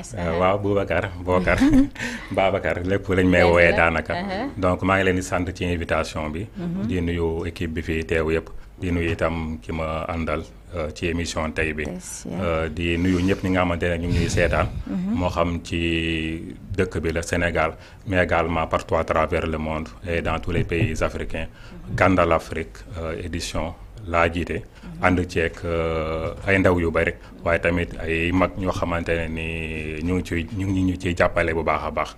waaw Boubacar Babacar lépp lañ may wooyee daanaka donc maa ngi leen di sant ci invitation bi di nuyu équipe bi fi teew yëpp di nuyu itam ki ma àndal ci émission tey bi di nuyu ñëpp ñi nga xamante ne ñu ngi ñuy seetaan moo xam ci dëkk bi la Sénégal mais également partout à travers le monde et dans tous les pays africains Gandal Afrique édition laa jiite ànd ceeg ay ndaw yu bari waaye tamit ay mag ñoo xamante ne ni ñu ngi ñu ciy jàppale bu baax a baax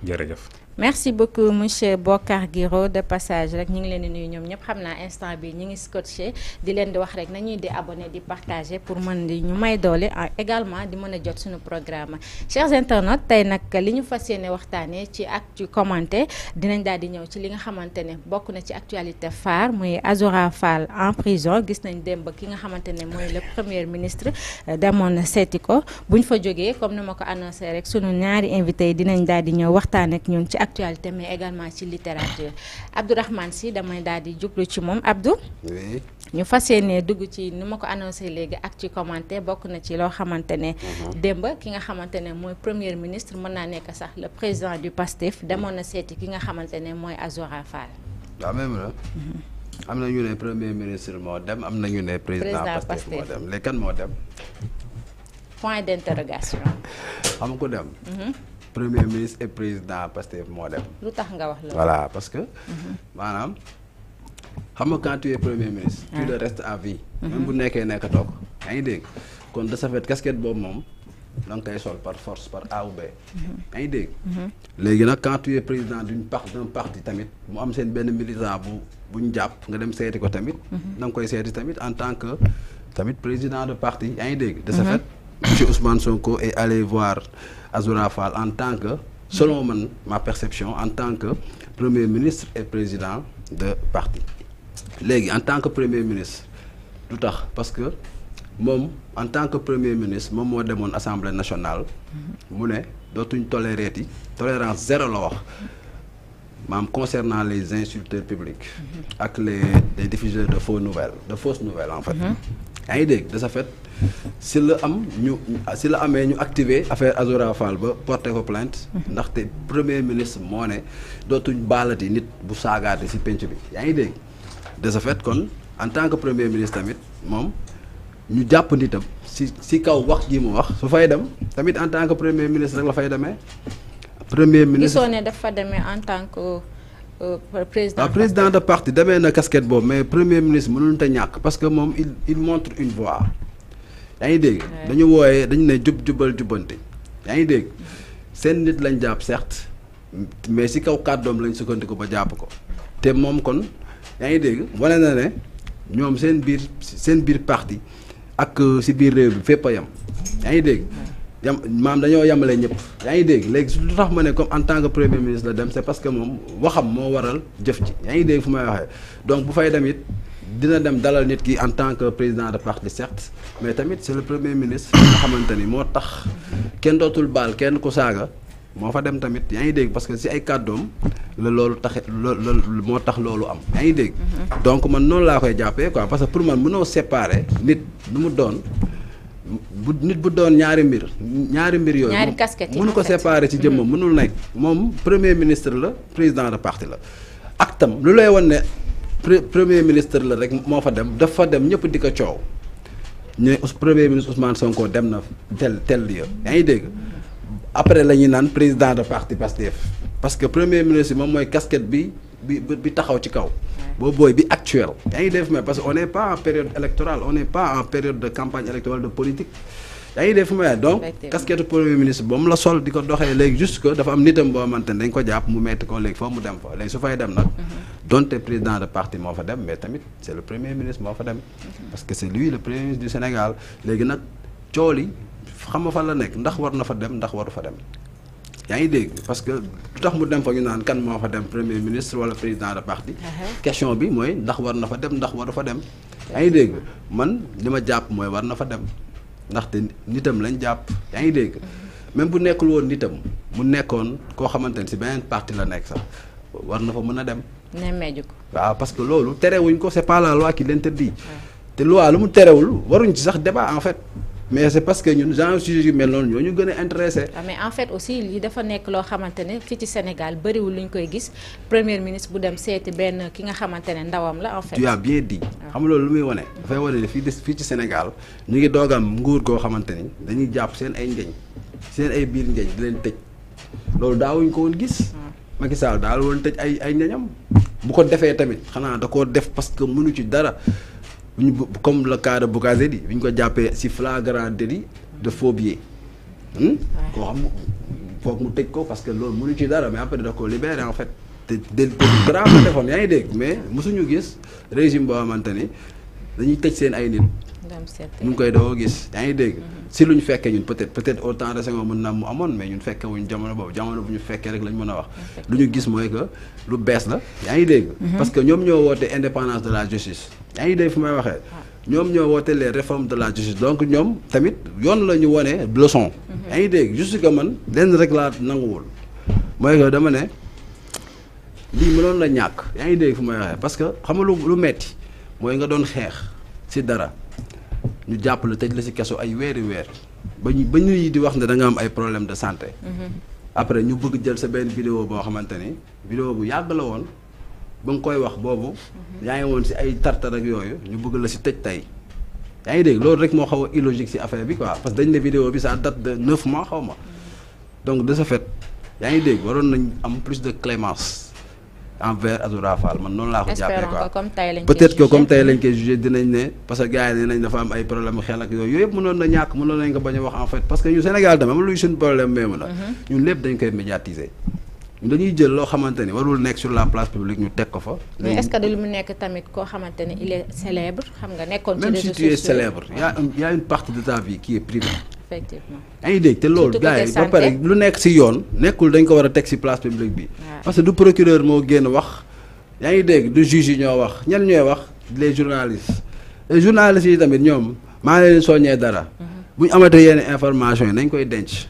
jërëjëf. merci beaucoup monsieur Bocar Guiro de passage rek ñu ngi leen di nuyu ñoom ñëpp xam naa instant bi ñu ngi scotché di leen di wax rek nañuy di abonné di partager pour mën di ñu may doole également di mën a jot suñu programme chers internautes tey nag li ñu fas yéene waxtaanee ci actu commenté dinañ daal di ñëw ci li nga xamante ne bokk na ci actualité phare muy Azoura Fall en prison gis nañ démb ki nga xamante ne mooy le premier ministre demoon na seeti ko buñ fa jógee comme ni ma ko annoncé rek sunu ñaari invité yi dinañ daal di ñëw waxtaan ak ñun ci actualité mais également ci littérature Abdourahmane Sy damay daal di jublu ci moom Abdou. oui. ñu fas yéene dugg ci ni ma ko annoncé léegi ak ci commenté bokk na ci loo xamante ne. démb ki nga xamante ne mooy premier ministre mën naa nekk sax le président du PASTEF demoon na seeti ki nga xamante ne mooy Azoura Fall. waaw même la. am na ñu ne premier ministre moo dem am na ñu ne président PASTEF moo dem léegi kan moo dem. point d'interrogation. xam ko dem. premier ministre et président Pastef moo dem. lu tax nga wax loolu. voilà parce que. maanaam xam nga quand tu es premier ministre. tu le restes à vie. même bu nekkee nekkatoo ko. yaa ngi dégg kon de ce fait casquette boobu moom da nga koy sol par force par A ou B. yaa ngi dégg. léegi nag quand tu es président d'un parti tamit mu am seen benn militant bu ñu jàpp nga dem seeti ko tamit. da nga koy seeti tamit en tant que tamit président de parti yaa ngi dégg. de ce fait monsieur Ousmane Sonko est allé voir Azoura Fall en tant que, selon ma perception, en tant que premier ministre et président de parti. Légui, en tant que premier ministre, tout à parce que moi, en tant que premier ministre, moi, moi, de mon assemblée nationale, moi, d'autres tolérance zéro la wax. Concernant les insulteurs publics, avec les diffuseurs de fausses nouvelles en fait. De ce fait, si le amee ñu activé affaire Azoura Fall ba porté ko plainte ndaxte premier ministre moo ne dootuñ baalati nit bu saagaate si penc bi yaa ngi dégg de ce fait kon en tant que premier ministre tamit moom ñu jàpp nitam si kaw wax ji mu wax su fay dem tamit en tant que premier ministre rek la fay demee premier ministre gisoo ne dafa demee en tant que président de parti demee na casquette boobu mais premier ministre mënul ta ñàkk parce que moom il montre une voie yaa ngi dégg dañu wooyee dañu ne jubal jubbante yaa ngi dégg seen nit lañ jàpp certes mais si kaw kàddoom lañ sukkandiku ba jàpp ko te moom kon yaa ngi dégg wane na ne ñoom seen biir parti ak si biir réew bi fépp a yem yaa ngi dégg maam dañoo yemale ñëpp yaa ngi dégg léegi lu tax ma ne comme en tant que premier ministre la dem c'est parce que moom waxam moo waral jëf ji yaa ngi dégg fu may waxee donc bu fay dem it dina dem dalal nit ki en tant que président de parti certes mais tamit c'est le premier ministre nga xamante ni moo tax kenn dootul baal kenn ku saaga moo fa dem tamit yaa ngi dégg parce que si ay kàddoom la loolu taxe loolu moo tax loolu am yaa ngi dégg donc man noonu laa koy jàppee quoi parce que pour man mënoo séparer nit nu mu doon nit bu doon ñaari mbir yooyu mënu ko séparer ci jëmmam mënul nekk moom premier ministre la président de parti la actam lu lay wan ne premier ministre la rek moo fa dem dafa dem ñëpp di ko coow ñu premier ministre Ousmane Sonko dem na tel lieu yaa ngi dégg après la ñuy naan président de parti Pastef parce que premier ministre moom mooy casquette bi taxaw ci kaw booy bi actuel yaa ngi def mais parce que on n'est pas en période électorale on n'est pas en période de campagne électorale de politique yaa ngi def mais donc casquette premier ministre boobu la sol di ko doxee léegi juste que dafa am nitam boo xamante ne dañ ko jàpp mu metti ko léegi foofu mu dem fa léegi su fay dem nag donte président de parti moo fa dem mais tamit c'est le premier ministre moo fa dem parce que c'est lui le premier ministre du Sénégal léegi nag cool yi xam nga fan la nekk ndax war na fa dem ndax waru fa dem yaa ngi dégg parce que lu tax mu dem fa ñu naan kan moo fa dem premier ministre wala président de parti question bi mooy ndax war na fa dem ndax waru fa dem yaa ngi dégg man li ma jàpp mooy war na fa dem ndaxte nitam lañ jàpp yaa ngi dégg même bu nekkul woon nitam mu nekkoon koo xamante ne si beneen parti la nekk sax war na fa mën a dem nemmeeju ko waaw parce que loolu terewuñ ko c'est pas la loi qui l'interdit te loi lu mu terewul waruñ ci sax débat en fait mais c'est parce que ñun genre sujet yu mel noonu ñoo ñu gën a intéressé. mais en fait aussi lii dafa nekk loo xamante ne fii ci Sénégal bëriwul lu ñu koy gis premier ministre bu dem seeti benn ki nga xamante ne ndawam la en fait. tu as bien dit. xam nga loolu lu muy wane. dafay wane ne fii ci Sénégal ñu ngi doog am nguur goo xamante ni dañuy jàpp seen ay njeñ seen ay biir njeñ di leen tëj loolu daawuñ ko woon gis. Macky Sall daal woon tëj ay njeñam bu ko defee tamit xanaa da koo def parce que mënu ci dara. Comme le cas de Bougazeli bi ñu ko jàppee ci flagrant délit de faux billets. koo xam foog mu tëj ko parce que loolu mënu ci dara mais après da ko libéré en fait te grave la defoon yaa ngi dégg mais mosuñu gis régime boo xamante ni dañuy tëj seen ay nit. ñu ngi koy doo gis yaa ngi dégg. si lu ñu fekkee ñun peut-être au temps de Senghor mën na mu amoon mais ñun fekkee wuñ jamono boobu jamono bu ñu fekkee rek lañ mën a wax. lu ñu gis mooy que lu bees la yaa ngi dégg. parce que ñoom ñoo woote indépendance de la justice. yaa ngi dégg fu may waxee. ñoom ñoo woote les réformes de la justice donc ñoom tamit yoon la ñu wone leçon. yaa ngi dégg juste que man lenn rek laa nanguwul mooy que dama ne lii mënoon la ñàkk yaa ngi dégg fu may waxee parce que xam nga lu metti mooy nga doon xeex ci dara. ñu jàpp la tëj la ci kaso ay weeri weer ba ñu di wax ne da nga am ay problème de santé. après ñu bëgg jël sa benn vidéo boo xamante ni vidéo bu yàgg la woon ba nga koy wax boobu. yaa ngi woon ci ay tartar ak yooyu ñu bëgg la ci tëj tey. yaa ngi dégg loolu rek moo xaw a illogique ci affaire bi quoi parce que dañ ne vidéo bi ça date de 9 mois xaw ma donc de ce fait yaa ngi dégg waroon nañ am plus de clémence envers Azoura Fall man noonu laa ko jàppee quoi peut-être que comme tey lañ koy jugé dinañ ne parce que gars yi ne nañ dafa am ay problème xel ak yooyu yëpp mënoon na ñàkk mënoon nañ ko bañ a wax en fait parce que ñu Sénégal tamit am luy suñu problème même la ñun lépp dañ koy médiatiser ñun dañuy jël loo xamante ni warul nekk sur la place publique ñu teg ko fa. mais est-ce que lu mu nekk tamit koo xamante ni il est célèbre xam nga nekkoon ci même réseaux si tu es sociaux célèbre y a une partie de ta vie qui est privée. effectivement yaa ngi dégg te loolu gars yi ba pare lu nekk ci yoon nekkul dañ ko war a teg ci place publique bi parce que du procureur moo génn wax yaa ngi dégg du juge yi ñoo wax ñan ñooy wax les journalistes yi tamit ñoom maa ngi leen soññee dara bu ñu amatee yenn information yi nañ koy denc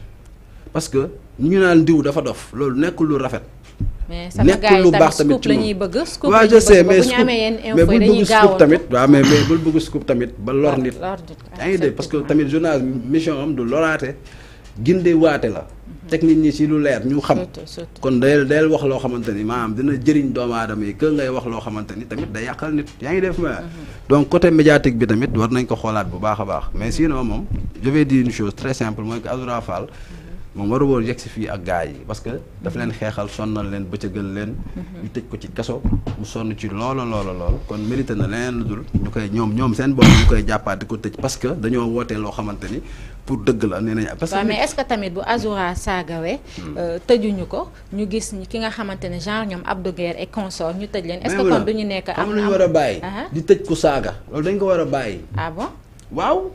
parce que ñu naan diw dafa dof loolu nekkul lu rafet. mais sama gars yi tamit scoop la ñuy bëgg scoop la ñuy je sais bëgg bu ñu amee yenn info yi dañuy gaawoon tamit waaw mais bul bëgg scoop tamit ba lor nit. yaa ngi dégg parce que tamit journal mission am du loraate ginde waate la. teg nit ñi ci lu leer ñu xam. kon day wax loo xamante ni maanaam dina jëriñ doomu aadama yi que ngay wax loo xamante ni tamit day yàqal nit yaa ngi def ma donc côté médiatique bi tamit war nañ ko xoolaat bu baax a baax mais sinon moom je vais dire une chose très simple mooy que Azoura Fall moom waru woon yegg si fii ak gars yi parce que daf leen xeexal sonnal leen bëccëgal leen ñu tëj ko ci kaso mu sonn ci lool kon mérité na leneen lu dul ñu koy ñoom seen bopp ñu koy jàppaat di ko tëj parce que dañoo wootee loo xamante ni pour dëgg la nee nañ parce que mais est-ce que tamit bu Azoura saagawee tëjuñu ko ñu gis ki nga xamante ne genre ñoom Abdou Guerre et consort ñu tëj leen est-ce que kon duñu nekk am nañu war a bàyyi di tëj ku saaga loolu dañ ko war a bàyyi ah bon waaw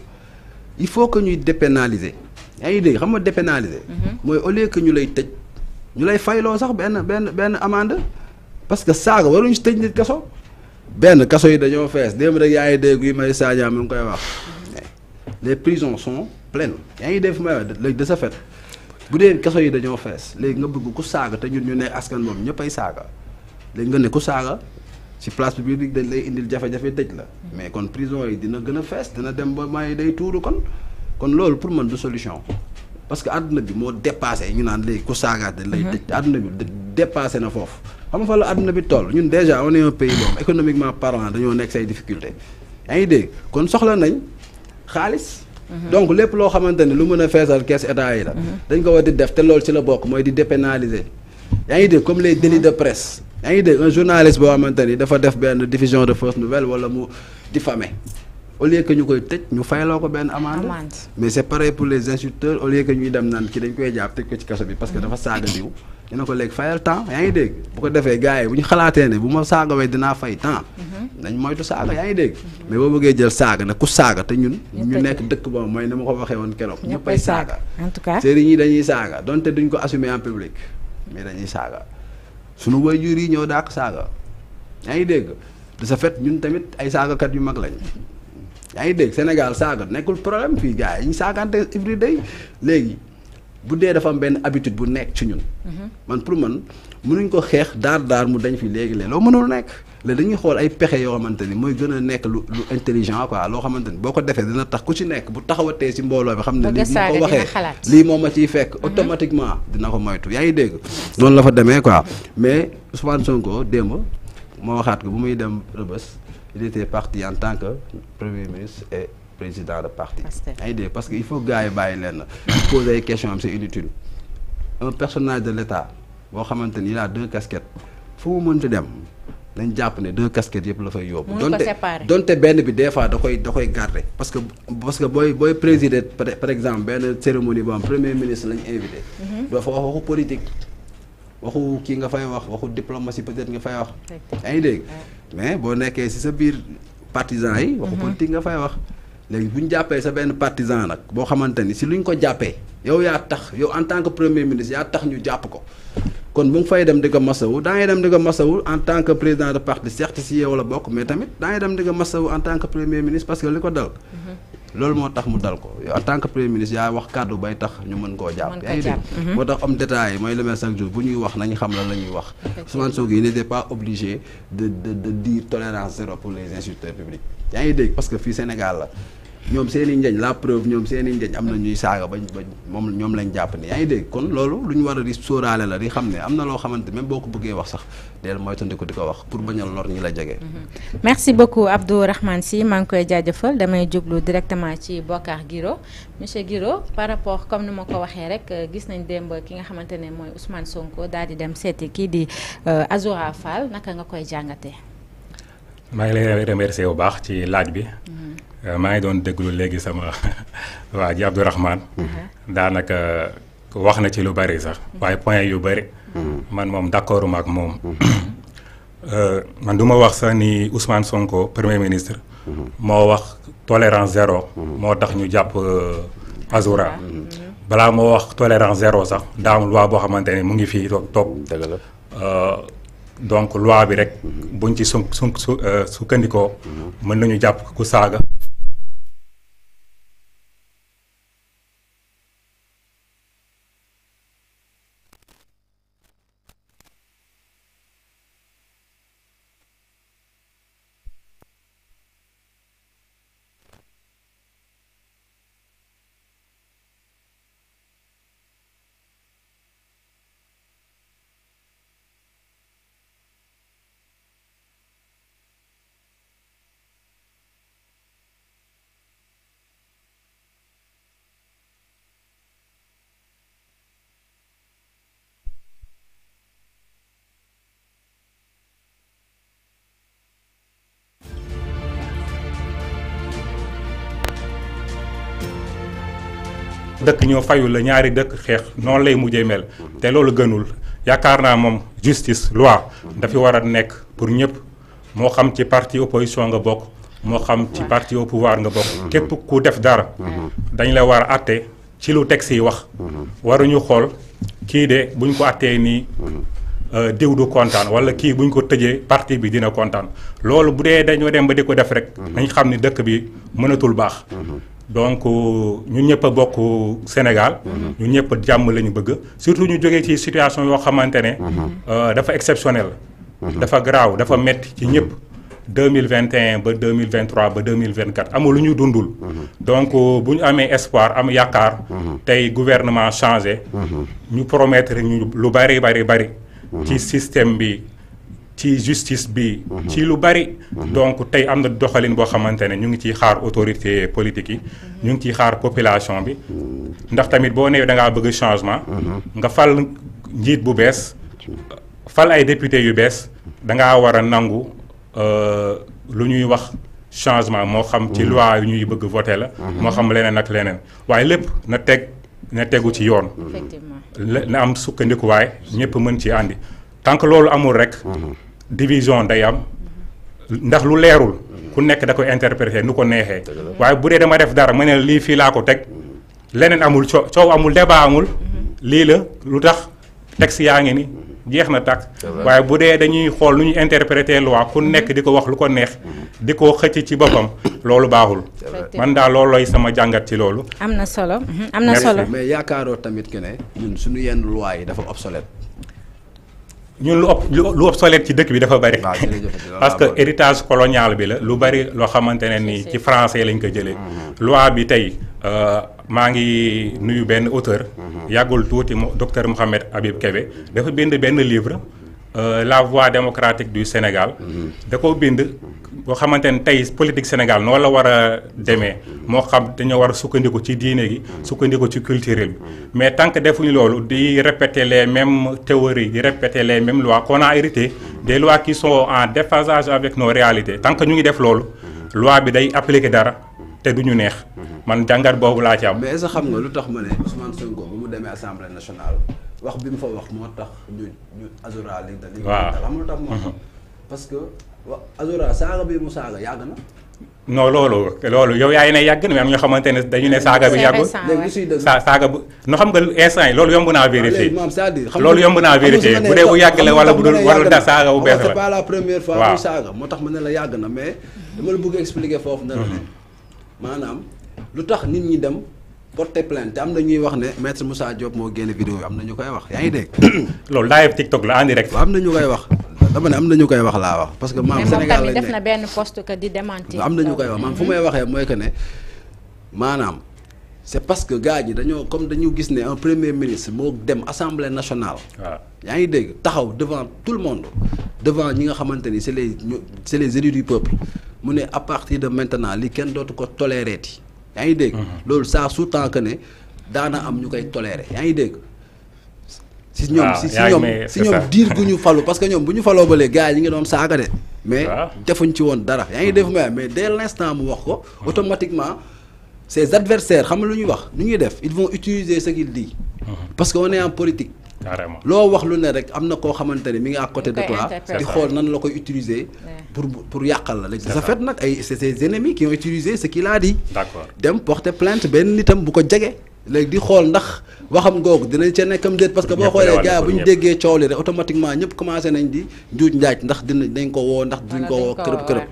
il faut que ñuy dépénaliser yaa ngi dégg xam nga dépénaliser mooy au lieu que ñu lay tëj ñu lay fayloo sax benn amende parce que saaga waruñu si tëj nit kaso kaso yi dañoo fees démb rek yaa ngi dégg yi may Sadia mu ngi koy wax les prisons sont pleines yaa ngi dégg fu may wax léegi de ce fait bu dee kaso yi dañoo fees léegi nga bëgg ku saaga te ñun ñu ne askan moom ñëpp ay saaga léegi nga ne ku saaga ci place publique dañ lay indil jafe-jafe tëj la mais kon prison yi dina gën a fees dina dem ba may day tuuru kon loolu pour man du solution parce que àdduna bi moo dépassé ñu naan léegi ku saagaat dañ lay tëj àdduna bi dépassé na foofu xam nga fa la àdduna bi toll ñun déjà on est un pays boobu économiquement parlant dañoo nekk say difficulté yaa ngi dégg kon soxla nañ xaalis donc lépp loo xamante ni lu mën a feesal kees état yi la dañ ko war di def te loolu ci la bokk mooy di dépénaliser yaa ngi dégg comme les délits de presse yaa ngi dégg un journaliste boo xamante ni dafa def benn diffusion de fausse nouvelle wala mu diffamé au lieu que ñu koy tëj ñu fayloo ko benn amende mais c'est pareil pour les insulteurs au lieu que ñuy dem naan ki dañ koy jàpp tëj ko ci kaso bi parce que dafa saaga diw ñu ne ko léegi fayal temps yaa ngi dégg bu ko defee gars yi bu ñu xalaatee ne bu ma saagawee dinaa fay temps nañ moytu saaga yaa ngi dégg mais boo bëggee jël saaga ne ku saaga te ñun ñu nekk dëkk boobu mooy ni ma ko waxee woon keroog ñëppay saaga en tout cas sëriñ yi dañuy saaga donte duñ ko assumer en public mais dañuy saaga suñu waajur yi ñoo dàq saaga yaa ngi dégg de ce fait ñun tamit ay saagakat yu mag lañ yaa ngi dégg Sénégal saaga nekkul problème fii gars yi ñu saagante every day léegi bu dee dafa am benn habitude bu nekk ci ñun. man pour man mënuñ ko xeex daar mu dañ fi léegi-léegi loo mënul nekk léegi dañuy xool ay pexe yoo xamante ni mooy gën a nekk lu intelligent quoi loo xamante ni boo ko defee dina tax ku ci nekk bu taxawatee ci mbooloo bi xam ne lii mu ko waxee lii moom ma ciy fekk automatiquement dina ko moytu yaa ngi dégg noonu la fa demee quoi mais Ousmane Sonko démb moo waxaat ko bu muy dem Rebeuss il était parti en tant que premier ministre et président de parti yaa ngi dégg parce que il faut gars yi bàyyi leen poser ay questions am c'est inutile un personnage de l'État boo xamante ni il a 2 casquettes fu mu mënti dem dañ jàpp ne 2 casquettes yëpp la fay yóbbu. donte benn bi des fois da koy garder parce que booy présider par exemple benn cérémonie boo am premier ministre lañ invité. doo fa wax waxu politique waxu kii nga fay wax waxu diplomatie peut-être nga fay wax. yaa ngi dégg mais boo nekkee ci sa biir partisans yi. waxu politique nga fay wax. léegi bu ñu jàppee sa benn partisan nag boo xamante ni si luñ ko jàppee yow yaa tax yow en tant que premier ministre yaa tax ñu jàpp ko kon bu nga fay dem di ko masawu daa ngay dem di ko masawu en tant que président de parti certes si yow la bokk mais tamit daa ngay dem di ko masawu en tant que premier ministre parce que li ko dal. loolu moo tax mu dal ko yow en tant que premier ministre yaa wax kàddu bay tax ñu mën koo jàpp. yaa ngi dégg moo tax homme d'État yi mooy le maire chaque jour bu ñuy wax nañu xam lan la ñuy wax. Ousmane Sonko il n'était pas obligé de dire tolérance zéro pour les instituteurs publics yaa ngi dégg parce que fii Sénégal la. ñoom seen i njañ la preuve ñoom seen i njañ am na ñuy saaga ba moom ñoom lañ jàpp ni yaa ngi dégg kon loolu lu ñu war a di sóoraale la di xam ne am na loo xamante même boo ko bëggee wax sax del mooy tandiku di ko wax pour bañ a lor ñi la jege. merci beaucoup Abdourahmane Sy maa ngi koy jaajëfal damay jublu directement ci Bocar Guiro monsieur Guiro par rapport comme ni ma ko waxee rek gis nañ démb ki nga xamante ne mooy Ousmane Sonko daal di dem seeti kii di Azoura Fall naka nga koy jàngatee. maa ngi lay remercier bu baax ci laaj bi. maa ngi doon déglu léegi sama waa ji Abdourahmane daanaka wax na ci lu bari sax waaye point yu bari man moom d'accorduma ak moom man du ma wax sax ni Ousmane Sonko premier ministre moo wax tolérance zéro moo tax ñu jàpp Azoura balaa moo wax tolérance zéro sax daa am loi boo xamante ne mu ngi fii toog donc loi bi rek buñ ci sukkandikoo mën nañu jàpp ku saaga dëkk ñoo fayul la ñaari dëkk xeex noonu lay mujjee mel te loolu gënul yaakaar naa moom justice loi dafi war a nekk pour ñëpp moo xam ci parti opposition nga bokk moo xam ci parti au pouvoir nga bokk képp ku def dara dañ la war a atte ci lu texte yi wax waruñu xool kii de buñ ko attee nii diw du kontaan wala kii buñ ko tëjee parti bi dina kontaan loolu bu dee dañoo dem ba di ko def rek nañ xam ni dëkk bi mënatul baax donc ñun ñëpp a bokk Sénégal ñun ñëpp jàmm la ñu bëgg surtout ñu jógee ci situation yoo xamante ne dafa exceptionnel dafa garaaw dafa metti ci ñëpp 2021 ba 2023 ba 2024 amul lu ñu dundul donc bu ñu amee espoir am yaakaar tey gouvernement changé ñu promettre ñu lu bari ci système bi ci justice bi ci lu bari donc tey am na doxalin boo xamante ne ñu ngi ciy xaar autorité politique yi ñu ngi ciy xaar population bi ndax tamit boo nee da ngaa bëgg changement nga fal njiit bu bees fal ay député yu bees da ngaa war a nangu lu ñuy wax changement moo xam ci loi yu ñuy bëgg voter la moo xam leneen ak leneen waaye lépp na tegu ci yoon na am sukkandikuwaay ñëpp mën ci àndi tant que loolu amul rek division day am ndax lu leerul ku nekk da koy interpréter nu ko neexee waaye bu dee dama def dara ma ne lii fii laa ko teg leneen amul coow amul débat amul lii la lu tax texte yaa ngi ni jeex na tàkk waaye bu dee dañuy xool nu ñu interpréter loi ku nekk di ko wax lu ko neex di ko xëcc ci boppam loolu baaxul man daal loolooy sama jàngat ci loolu am na solo am na solo mais yaakaaroo tamit que ne ñun suñu yenn loi yi dafa obsolète ñun lu obsolète ci dëkk bi dafa bari parce que héritage colonial bi la lu bari loo xamante ne ni ci français lañ ko jëlee loi bi tey maa ngi nuyu benn auteur yàggul tuuti docteur Mouhamed Habib Kébé dafa bind benn livre la voie démocratique du Sénégal da ko bind boo xamante ne tey politique Sénégal noonu la war a demee moo xam dañoo war a sukkandiku ci diine gi sukkandiku ci culturel bi mais tant que defuñu loolu di répéter les mêmes théories di répéter les mêmes lois qu'on a hérité des lois qui sont en déphasage avec nos réalités tant que ñu ngi def loolu loi bi day appliquer dara te duñu neex man jàngat boobu laa ci am. mais est-ce que xam nga lu tax ma ne Ousmane Sonko bu mu demee assemblée nationale wax bi mu fa wax moo tax ñu Azura li da li xam nga lu tax moo parce que Azura saaga bi mu saaga yàgg na. non loolu yow yaay ne yàgg na mais am ñoo xamante ne dañu ne saaga bi yàggul saaga bu no xam nga instant yi loolu yomb naa vérifier loolu yomb naa vérifier bu dee bu yàgg la wala bu dul wala da saaga bu bees la c'est pas la première fois muy saaga moo tax ma ne la yàgg na mais dama la bëgg expliquer foofu ne la ne maanaam lu tax nit ñi dem porter plainte te am na ñuy wax ne maître Moussa Diop moo génne vidéo yi am na ñu koy wax yaa ngi dégg loolu live TikTok la en direct am na ñu koy wax dama ne am na ñu koy wax laa wax parce que maam Sénégal lañ ne def na benn poste que di démentir am na ñu koy wax maam fu may waxee mooy que ne maanaam c'est parce que gars ñi dañoo comme dañu gis ne un premier ministre moo dem assemblée nationale yaa ngi dégg taxaw devant tout le monde devant ñi nga xamante ni c'est les élus du peuple mu ne à partir de maintenant li kenn dootu ko tolérer ti yaa ngi dégg loolu ça sous-tend que ne daana am ñu koy tolérer yaa ngi dégg si ñoom diir gu ñu falu parce que ñoom bu ñu faloo ba léegi gars yi ngi doon saaga de mais defuñ ci woon dara yaa ngi def mais dès l'instant mu wax ko automatiquement ses adversaires xam nga lu ñuy wax nu ñuy def ils vont utiliser ce qu'il dit parce que on est en politique carrément loo wax lu ne rek am na koo xamante ne mi ngi à côté de toi di xool nan la koy utiliser pour yàqal la léegi sa fait nag ay c'est ses ennemis qui ont utilisé ce qu'il a dit d'accord dem porter plainte benn nitam bu ko jege léegi di xool ndax waxam googu dinañ ca nekkam déet parce que boo xoolee gars bu ñu déggee coow li rek automatiquement ñëpp commencé nañ di njuuj njaaj ndax dañ ko woo ndax duñ ko woo kërëb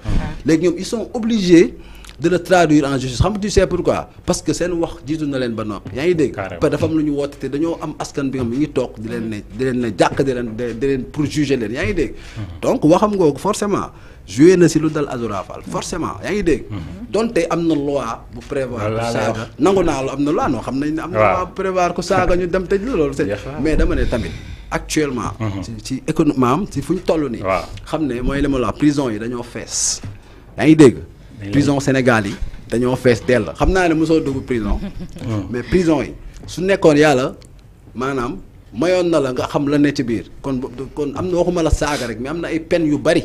léegi ñoom ils sont obligés de le traduire en justice xam nga tu sais pourquoi parce que seen wax jiitu na leen ba noppi yaa ngi dégg parce que dafa am lu ñu woote te dañoo am askan bi nga xam ne ngi toog di leen ne jàkk di leen pour juger leen yaa ngi dégg donc waxam ngoogu forcément joué na si lu dal Azura Fall forcément yaa ngi dégg donte am na loi bu prévoir ku saaga nangu naa la am na loi non xam nañ ne am na loi bu prévoir ku saaga ñu dem tëj la loolu c'est mais dama ne tamit actuellement ci économie am ci fu ñu toll nii xam ne mooy li ma la wax prison yi dañoo fees yaa ngi dégg prison Sénégal yi dañoo fees dell xam naa ne mosoo dugg prison mais prison yi su nekkoon yàlla maanaam mayoon na la nga xam la ne ci biir kon am na waxuma la saaga rek mais am na ay peine yu bari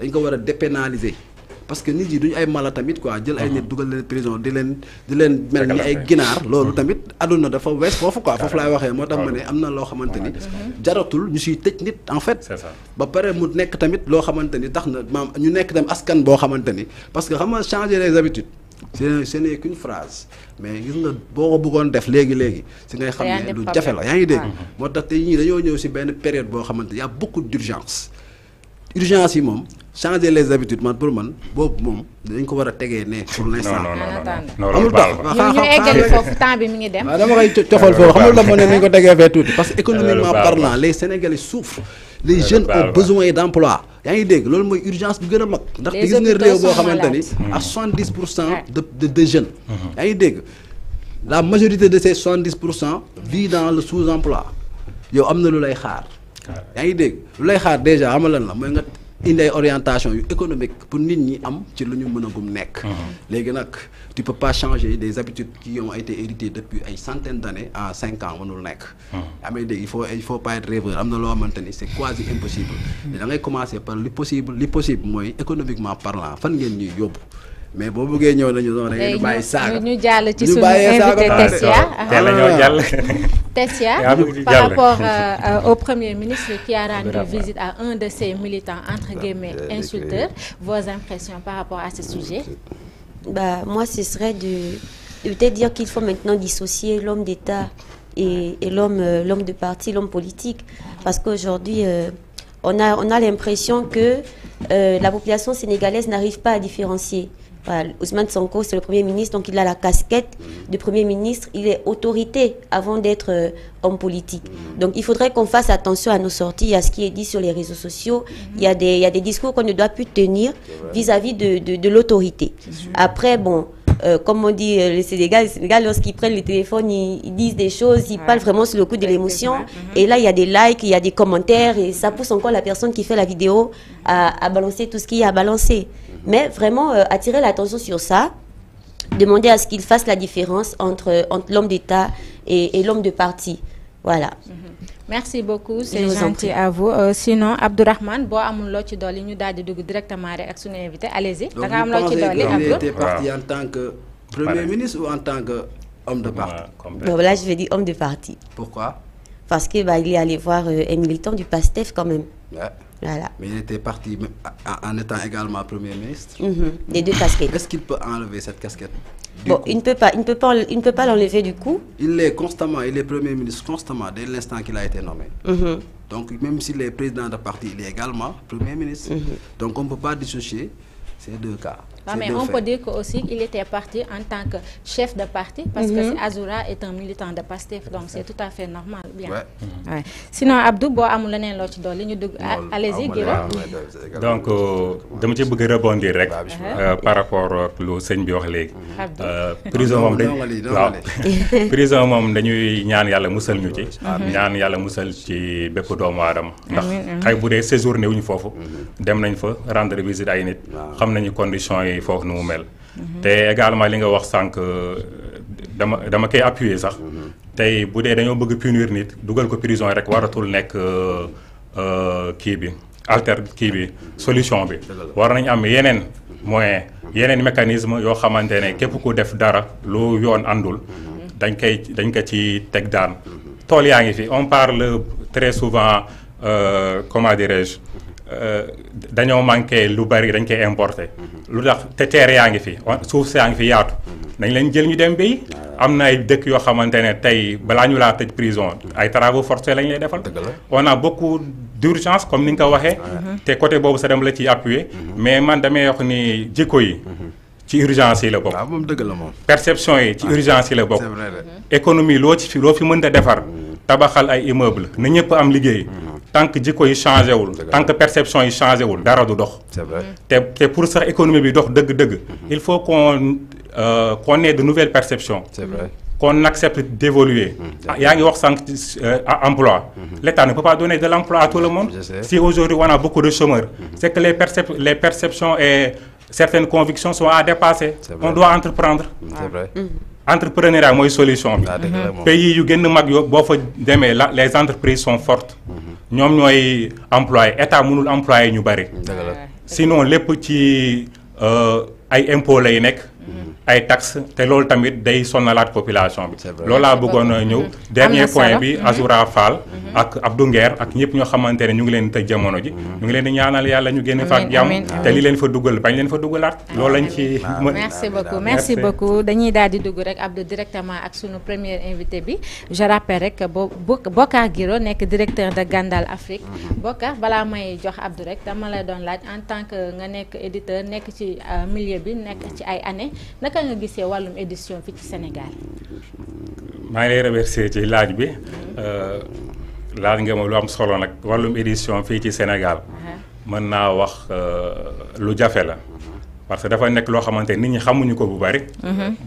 dañ ko war a dépénaliser parce que nit yi duñu ay mala tamit quoi jël ay nit dugal leen prison di leen mel ni ay ginaar loolu tamit àdduna dafa wees foofu quoi foofu laay waxee moo tax ma ne am na loo xamante ni jaratul ñu siy tëj nit en fait ba pare mu nekk tamit loo xamante ni tax na maam ñu nekk tam askan boo xamante ni parce que xam nga changer les habitudes ce n'est qu'une phrase mais gis nga boo ko bëggoon def léegi si ngay xam ne lu jafe la yaa ngi dégg moo tax te ñii dañoo ñëw si benn période boo xamante y a beaucoup d'urgence yi moom changer les habitudes man pour man boobu moom dañ ko war a tegee ne pour l'instant amul tax ñu eggali foofu temps bi mi ngi dem waaw dama koy cofal foofu xamul la moo ne nañ ko tegee fee tuuti parce que économiquement parlant les Sénégalais souffrent les jeunes ont besoin d'emploi yaa ngi dégg loolu mooy urgence bi gën a mag ndax te gis nga réew boo xamante ni à 70% de jeunes yaa ngi dégg la majorité de ces 70% vit dans le sous-emploi yow am na lu lay xaar yaa ngi dégg lu lay xaar déjà xamal lan la mooy nga indi ay orientation yu économique pour nit ñi am ci lu ñu mën a gum nekk léegi nag tu peux pas changer des habitudes qui ont été héritées depuis ay centaines d'années en 5 ans mënul nekk amee dégg il faut pas être rêveur am na loo xamante ni c'est quasi impossible da ngay commencer par li possible mooy économiquement parlant fan ngeen ñuy yóbbu mais boo bëggee ñëw nañu doon rek ñu bàyyi saaga ñu jàll ci suñu invité Tessia par rapport au Premier ministre qui a rendu visite à un de ses militants entre guillemets insulteurs, vos impressions par rapport à ce sujet? Moi ce serait de peut-être dire qu'il faut maintenant dissocier l'homme d'État et l'homme de parti, l'homme politique. Parce qu'aujourd'hui, on a l'impression que la population sénégalaise n'arrive pas à différencier. Voilà, Ousmane Sonko, c'est le Premier ministre, donc il a la casquette de Premier ministre. Il est autorité avant d'être homme politique. Donc il faudrait qu'on fasse attention à nos sorties, à ce qui est dit sur les réseaux sociaux. Il y a des discours qu'on ne doit plus tenir vis-à-vis de l'autorité. Après, bon, comme on dit les Sénégal, lorsqu'ils prennent le téléphone, ils disent des choses, ils parlent vraiment sur le coup de l'émotion. Et là, il y a des likes, il y a des commentaires, et ça pousse encore la personne qui fait la vidéo à balancer tout ce qu'il y a à balancer. Mais vraiment, attirer l'attention sur ça, demander à ce qu'il fasse la différence entre l'homme d'État et l'homme de parti. Voilà. Merci beaucoup, c'est gentil à vous. Sinon, Abdourahmane, bo amul lo ci doli ñu daldi dugg directement rek ak suñu invité, allez-y. Da nga am lo ci doli Abdou? Il était parti en tant que Premier ministre ou en tant que homme de parti? Bon, là, je vais dire homme de parti. Pourquoi? Parce que il est allé voir un militant du PASTEF quand même. Ouais. Voilà. Mais il était parti en étant également Premier ministre. Les deux casquettes. Est-ce qu'il peut enlever cette casquette? Bon, il ne peut pas l'enlever du coup. Il l'est constamment, il est Premier ministre constamment dès l'instant qu'il a été nommé. Donc même s'il est président de parti, il est également Premier ministre. Donc on ne peut pas dissocier ces deux cas. Non, mais on peut dire aussi qu'il était parti en tant que chef de parti parce que Azoura est un militant de PASTEF, donc c'est tout à fait normal. Bien. Ouais. Sinon, Abdou, bo amul leneen lo ci doli ñu dugg allez-y Guiro. Donc dama ci bëgg rebondir rek par rapport ak lu sëñ bi wax léegi. Prison moom prison moom dañuy ñaan yàlla musal ñu ci. ñaan yàlla musal ci bépp doomu aadama. ndax xay bu dee séjourné wuñu foofu dem nañ fa rendre visite ay nit xam nañu conditions yi foofu nu mu mel. te également li nga wax sànq dama koy appuyer sax. tey bu dee dañoo bëgg punir nit dugal ko prison rek waratul nekk kii bi solution bi. war nañ am yeneen moyen yeneen mécanisme yoo xamante ne képp ku def dara lu yoon àndul dañ ko ci teg daan. tool yaa ngi fi on parle très souvent comment dirais-je dañoo manqué lu bari dañ koy importer. lu tax te terre yaa ngi fi suuf saa ngi fi yaatu. nañ leen jël ñu dem béy. am na ay dëkk yoo xamante ne tey balaa ñu laa tëj prison ay travaux forcés lañ lay defal. on a beaucoup d'urgence comme ni nga ko waxee. te côté boobu sa dem la ciy appuyer. mais man damay wax ni jikko yi. ci urgence yi la bokk. moom dëgg la moom. perception yi ci urgence yi la bokk. c'est vrai. économie loo fi mën a defar. tabaxal ay immeuble na ñëpp am liggéey. tant que jikko yi changé wul tant que perception yi changé wul dara du dox. C'est vrai. te pour sax économie bi dox dëgg-dëgg. il faut qu'on ait de nouvelles perceptions. C'est vrai. Qu'on accepte d'évoluer. yaa ngi wax sànq emploi. L'État ne peut pas donner de l'emploi à tout le monde. Si aujourd'hui on a beaucoup de chômeurs. C'est que les perceptions et certaines convictions sont à dépasser. On doit entreprendre. C'est vrai. Entrepreneuriat mooy solution bi. pays yu gën a mag yo boo fa demee les entreprises sont fortes. ñoom ñooy employé état mënul employé ñu bari. sinon lépp ci ay impôts lay nekk. ay taxes te loolu tamit day sonnalaat population bi. loolu laa bëggoon a ñëw. dernier point bi Azoura Fall. ak Abdou Nguer ak ñëpp ñoo xamante ne ñu ngi leen tëj jamono ji. ñu ngi leen di ñaanal yàlla ñu génn fa ak jàmm. te li leen fa dugal bañ leen fa dugalaat. loolu lañ ci mën. merci beaucoup dañuy daal di dugg rek Abdou directement ak sunu premier invité bi. je rappelle rek Bocar Guiro nekk directeur de Gandal Afrique. Bocar balaa may jox Abdou rek dama lay doon laaj en tant que nga nekk éditeur nekk ci milieu bi nekk ci ay années naka nga gisee wàllum édition fii ci Sénégal. maa ngi lay remercier ci laaj bi. laaj nga ma lu am solo nag wàllum édition fii ci Sénégal. mën naa wax lu jafe la. parce que dafa nekk loo xamante nit ñi xamuñu ko bu bari.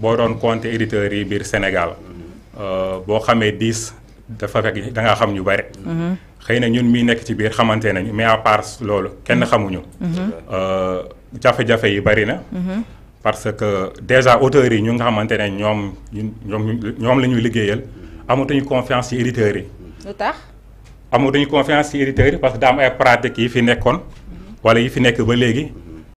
boo doon compter éditeurs yi biir Sénégal. boo xamee 10 dafa fekk da ngaa xam ñu bari. xëy na ñun mii nekk ci biir xamante nañu mais à part loolu kenn xamuñu. jafe-jafe yi bari na. parce que déjà auteurs yi ñu nga xamante ne ñoom la ñuy liggéeyal amatuñu confiance ci éditeurs yi. lu tax. amatuñu confiance ci éditeurs yi parce que daa am ay pratiques yi fi nekkoon. wala yi fi nekk ba léegi